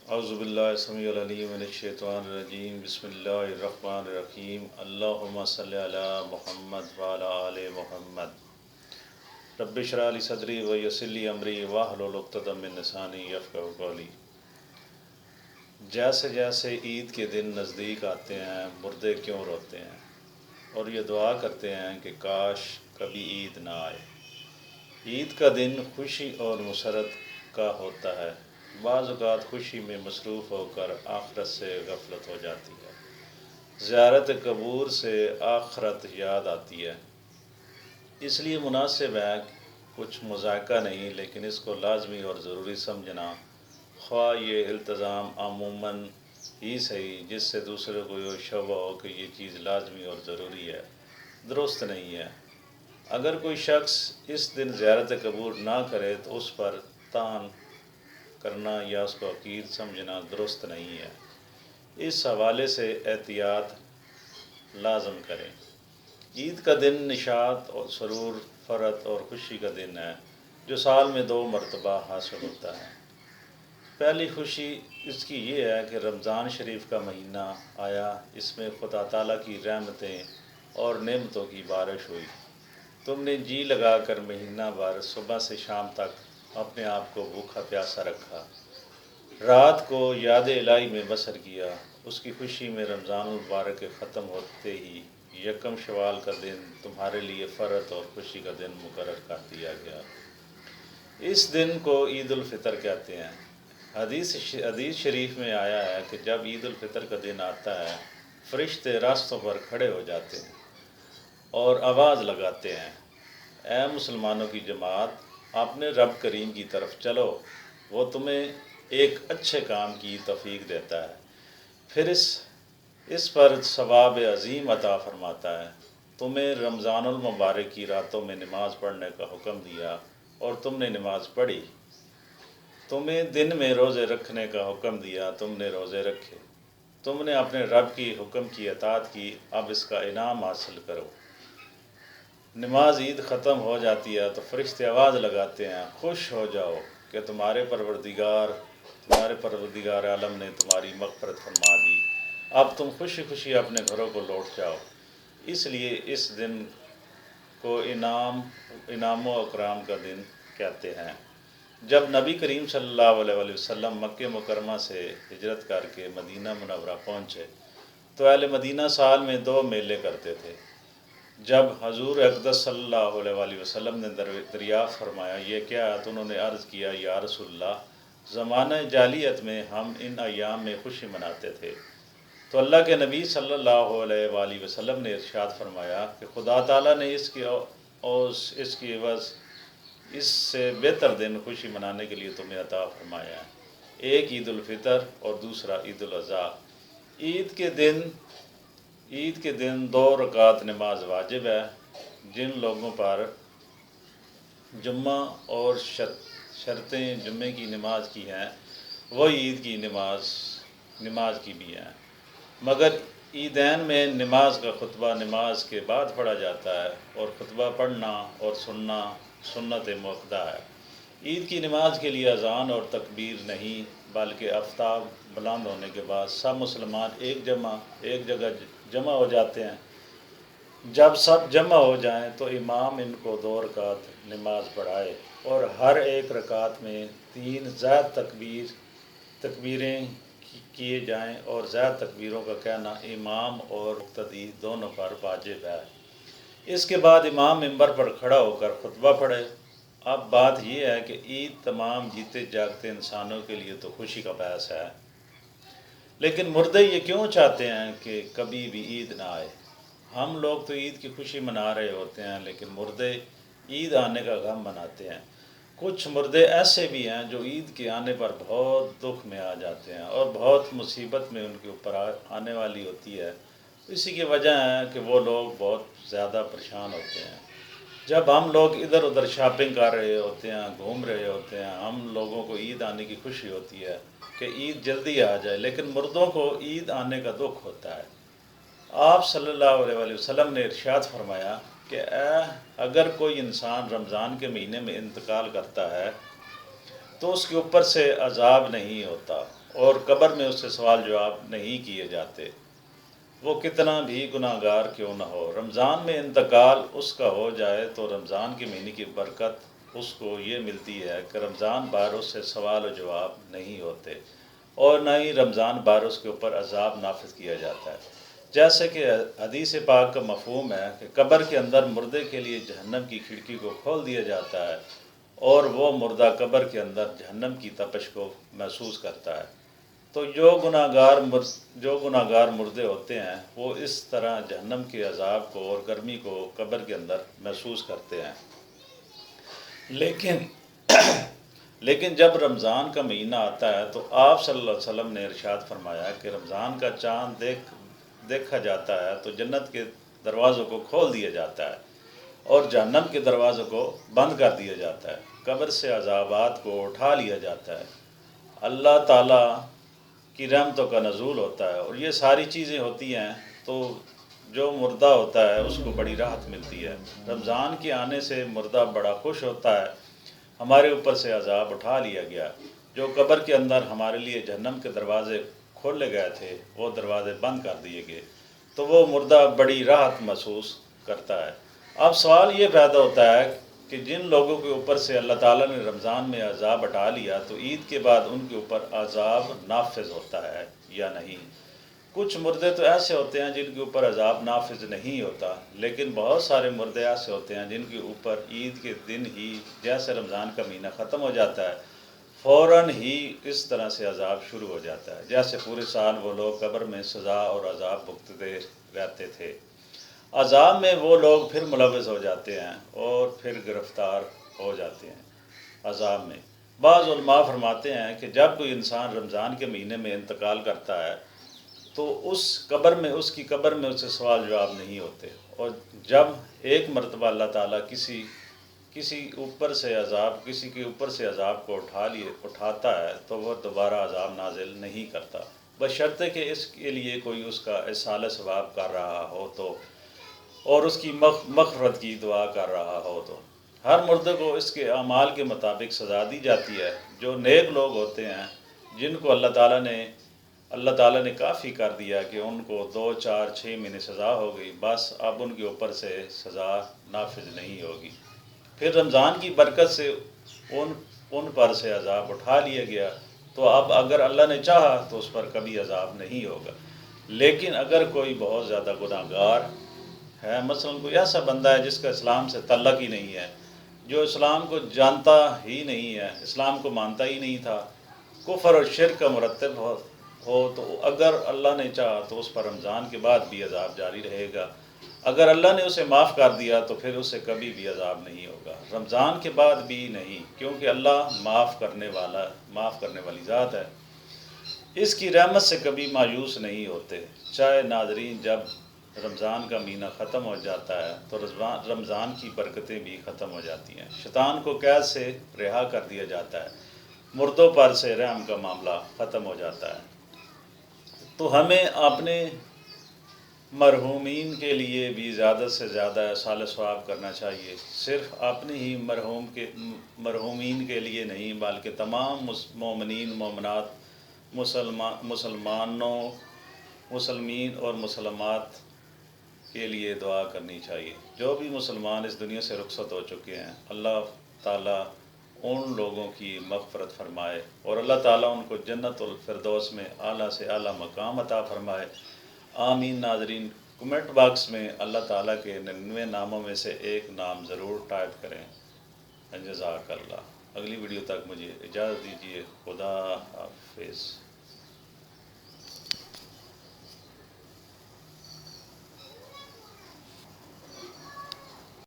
اعوذ باللہ السمیع العلیم من الشیطان الرجیم بسم اللہ الرحمن الرحیم اللہم صلی علی محمد وعلی آل محمد رب اشرح لی صدری ویسر لی امری واحلل عقدۃ من لسانی یفقہوا قولی۔ جیسے جیسے عید کے دن نزدیک آتے ہیں مردے کیوں روتے ہیں، اور یہ دعا کرتے ہیں کہ کاش کبھی عید نہ آئے۔ عید کا دن خوشی اور مسرت کا ہوتا ہے، بعض اوقات خوشی میں مصروف ہو کر آخرت سے غفلت ہو جاتی ہے۔ زیارت قبور سے آخرت یاد آتی ہے، اس لیے مناسب ہے کچھ مذائقہ نہیں لیکن اس کو لازمی اور ضروری سمجھنا، خواہ یہ التزام عموماً ہی صحیح جس سے دوسرے کو یہ شبہ ہو کہ یہ چیز لازمی اور ضروری ہے، درست نہیں ہے۔ اگر کوئی شخص اس دن زیارت قبور نہ کرے تو اس پر طعن کرنا یا اس کو حقیر سمجھنا درست نہیں ہے۔ اس حوالے سے احتیاط لازم کریں۔ عید کا دن نشاط اور سرور، فرحت اور خوشی کا دن ہے جو سال میں 2 مرتبہ حاصل ہوتا ہے۔ پہلی خوشی اس کی یہ ہے کہ رمضان شریف کا مہینہ آیا، اس میں خدا تعالیٰ کی رحمتیں اور نعمتوں کی بارش ہوئی۔ تم نے جی لگا کر مہینہ بھر صبح سے شام تک اپنے آپ کو بھوکا پیاسا رکھا، رات کو یاد الہی میں بسر کیا۔ اس کی خوشی میں رمضان المبارک کے ختم ہوتے ہی یکم شوال کا دن تمہارے لیے فرحت اور خوشی کا دن مقرر کر دیا گیا۔ اس دن کو عید الفطر کہتے ہیں۔ حدیث شریف میں آیا ہے کہ جب عید الفطر کا دن آتا ہے فرشتے راستوں پر کھڑے ہو جاتے ہیں اور آواز لگاتے ہیں، اے مسلمانوں کی جماعت، اپنے رب کریم کی طرف چلو، وہ تمہیں ایک اچھے کام کی توفیق دیتا ہے، پھر اس پر ثواب عظیم عطا فرماتا ہے۔ تمہیں رمضان المبارک کی راتوں میں نماز پڑھنے کا حکم دیا اور تم نے نماز پڑھی، تمہیں دن میں روزے رکھنے کا حکم دیا، تم نے روزے رکھے، تم نے اپنے رب کی حکم کی اطاعت کی، اب اس کا انعام حاصل کرو۔ نماز عید ختم ہو جاتی ہے تو فرشتے آواز لگاتے ہیں، خوش ہو جاؤ کہ تمہارے پروردگار عالم نے تمہاری مغفرت فرما دی، اب تم خوشی خوشی اپنے گھروں کو لوٹ جاؤ۔ اس لیے اس دن کو انعام و اکرام کا دن کہتے ہیں۔ جب نبی کریم صلی اللہ علیہ وسلم مکہ مکرمہ سے ہجرت کر کے مدینہ منورہ پہنچے تو اہل مدینہ سال میں 2 میلے کرتے تھے۔ جب حضور اقدس صلی اللہ علیہ وسلم نے دریافت فرمایا یہ کیا ہے تو انہوں نے عرض کیا، یا رسول اللہ، زمانہ جاہلیت میں ہم ان ایام میں خوشی مناتے تھے، تو اللہ کے نبی صلی اللہ علیہ وسلم نے ارشاد فرمایا کہ خدا تعالیٰ نے اس کی عوض اس سے بہتر دن خوشی منانے کے لیے تمہیں عطا فرمایا ہے، ایک عید الفطر اور دوسرا عید الاضحیٰ۔ عید کے دن 2 رکعت نماز واجب ہے۔ جن لوگوں پر جمعہ اور شرطیں جمعے کی نماز کی ہیں وہ عید کی نماز کی بھی ہیں، مگر عیدین میں نماز کا خطبہ نماز کے بعد پڑھا جاتا ہے اور خطبہ پڑھنا اور سننا سنت موقدہ ہے۔ عید کی نماز کے لیے اذان اور تکبیر نہیں بلکہ آفتاب بلند ہونے کے بعد سب مسلمان ایک جگہ جمع ہو جاتے ہیں۔ جب سب جمع ہو جائیں تو امام ان کو 2 رکعت نماز پڑھائے اور ہر ایک رکعت میں 3 زائد تکبیریں کیے جائیں، اور زائد تکبیروں کا کہنا امام اور مقتدی دونوں پر واجب ہے۔ اس کے بعد امام منبر پر کھڑا ہو کر خطبہ پڑھے۔ اب بات یہ ہے کہ عید تمام جیتے جاگتے انسانوں کے لیے تو خوشی کا باعث ہے، لیکن مردے یہ کیوں چاہتے ہیں کہ کبھی بھی عید نہ آئے؟ ہم لوگ تو عید کی خوشی منا رہے ہوتے ہیں لیکن مردے عید آنے کا غم مناتے ہیں۔ کچھ مردے ایسے بھی ہیں جو عید کے آنے پر بہت دکھ میں آ جاتے ہیں اور بہت مصیبت میں ان کے اوپر آنے والی ہوتی ہے، اسی کی وجہ ہے کہ وہ لوگ بہت زیادہ پریشان ہوتے ہیں۔ جب ہم لوگ ادھر ادھر شاپنگ کر رہے ہوتے ہیں، گھوم رہے ہوتے ہیں، ہم لوگوں کو عید آنے کی خوشی ہوتی ہے کہ عید جلدی آ جائے، لیکن مردوں کو عید آنے کا دکھ ہوتا ہے۔ آپ صلی اللہ علیہ وسلم نے ارشاد فرمایا کہ اگر کوئی انسان رمضان کے مہینے میں انتقال کرتا ہے تو اس کے اوپر سے عذاب نہیں ہوتا اور قبر میں اس سے سوال جواب نہیں کیے جاتے، وہ کتنا بھی گناہ گار کیوں نہ ہو۔ رمضان میں انتقال اس کا ہو جائے تو رمضان کے مہینے کی برکت اس کو یہ ملتی ہے کہ رمضان بھر اس سے سوال و جواب نہیں ہوتے، اور نہ ہی رمضان بھر اس کے اوپر عذاب نافذ کیا جاتا ہے۔ جیسے کہ حدیث پاک کا مفہوم ہے کہ قبر کے اندر مردے کے لیے جہنم کی کھڑکی کو کھول دیا جاتا ہے، اور وہ مردہ قبر کے اندر جہنم کی تپش کو محسوس کرتا ہے۔ تو جو گناہ گار مردے ہوتے ہیں وہ اس طرح جہنم کے عذاب کو اور گرمی کو قبر کے اندر محسوس کرتے ہیں۔ لیکن جب رمضان کا مہینہ آتا ہے تو آپ صلی اللہ علیہ وسلم نے ارشاد فرمایا کہ رمضان کا چاند دیکھا جاتا ہے تو جنت کے دروازوں کو کھول دیا جاتا ہے اور جہنم کے دروازوں کو بند کر دیا جاتا ہے، قبر سے عذابات کو اٹھا لیا جاتا ہے، اللہ تعالیٰ کی رحمتوں کا نزول ہوتا ہے، اور یہ ساری چیزیں ہوتی ہیں تو جو مردہ ہوتا ہے اس کو بڑی راحت ملتی ہے۔ رمضان کے آنے سے مردہ بڑا خوش ہوتا ہے، ہمارے اوپر سے عذاب اٹھا لیا گیا، جو قبر کے اندر ہمارے لیے جہنم کے دروازے کھولے گئے تھے وہ دروازے بند کر دیے گئے، تو وہ مردہ بڑی راحت محسوس کرتا ہے۔ اب سوال یہ پیدا ہوتا ہے کہ جن لوگوں کے اوپر سے اللہ تعالیٰ نے رمضان میں عذاب ہٹا لیا تو عید کے بعد ان کے اوپر عذاب نافذ ہوتا ہے یا نہیں؟ کچھ مردے تو ایسے ہوتے ہیں جن کے اوپر عذاب نافذ نہیں ہوتا، لیکن بہت سارے مردے ایسے ہوتے ہیں جن کے اوپر عید کے دن ہی جیسے رمضان کا مہینہ ختم ہو جاتا ہے فوراً ہی اس طرح سے عذاب شروع ہو جاتا ہے، جیسے پورے سال وہ لوگ قبر میں سزا اور عذاب بھگتتے رہتے تھے۔ عذاب میں وہ لوگ پھر ملوث ہو جاتے ہیں اور پھر گرفتار ہو جاتے ہیں عذاب میں۔ بعض علماء فرماتے ہیں کہ جب کوئی انسان رمضان کے مہینے میں انتقال کرتا ہے تو اس کی قبر میں اس سے سوال جواب نہیں ہوتے، اور جب ایک مرتبہ اللہ تعالیٰ کسی کے اوپر سے عذاب کو اٹھاتا ہے تو وہ دوبارہ عذاب نازل نہیں کرتا، بشرطے کہ اس کے لیے کوئی اس کا اصالہ ثواب کر رہا ہو تو، اور اس کی مغفرت کی دعا کر رہا ہو تو۔ ہر مردے کو اس کے اعمال کے مطابق سزا دی جاتی ہے۔ جو نیک لوگ ہوتے ہیں جن کو اللہ تعالیٰ نے کافی کر دیا کہ ان کو 2 4 6 مہینے سزا ہو گئی، بس اب ان کے اوپر سے سزا نافذ نہیں ہوگی، پھر رمضان کی برکت سے ان پر سے عذاب اٹھا لیا گیا، تو اب اگر اللہ نے چاہا تو اس پر کبھی عذاب نہیں ہوگا۔ لیکن اگر کوئی بہت زیادہ گناہ گار ہے، مثلا کوئی ایسا بندہ ہے جس کا اسلام سے تعلق ہی نہیں ہے، جو اسلام کو جانتا ہی نہیں ہے، اسلام کو مانتا ہی نہیں تھا، کفر اور شرک کا مرتب ہو تو اگر اللہ نے چاہا تو اس پر رمضان کے بعد بھی عذاب جاری رہے گا، اگر اللہ نے اسے معاف کر دیا تو پھر اسے کبھی بھی عذاب نہیں ہوگا، رمضان کے بعد بھی نہیں، کیونکہ اللہ معاف کرنے والی ذات ہے، اس کی رحمت سے کبھی مایوس نہیں ہوتے۔ چاہے ناظرین جب رمضان کا مہینہ ختم ہو جاتا ہے تو رمضان کی برکتیں بھی ختم ہو جاتی ہیں، شیطان کو قید سے رہا کر دیا جاتا ہے، مردوں پر سے رحم کا معاملہ ختم ہو جاتا ہے۔ تو ہمیں اپنے مرحومین کے لیے بھی زیادہ سے زیادہ اصالہ ثواب کرنا چاہیے، صرف اپنے ہی مرحومین کے لیے نہیں بلکہ تمام مومنین مومنات مسلمین اور مسلمات کے لیے دعا کرنی چاہیے۔ جو بھی مسلمان اس دنیا سے رخصت ہو چکے ہیں اللہ تعالیٰ ان لوگوں کی مغفرت فرمائے، اور اللہ تعالیٰ ان کو جنت الفردوس میں اعلیٰ سے اعلیٰ مقام عطا فرمائے، آمین۔ ناظرین کمنٹ باکس میں اللہ تعالیٰ کے 99 ناموں میں سے ایک نام ضرور ٹائپ کریں۔ جزاک اللہ۔ اگلی ویڈیو تک مجھے اجازت دیجیے، خدا حافظ۔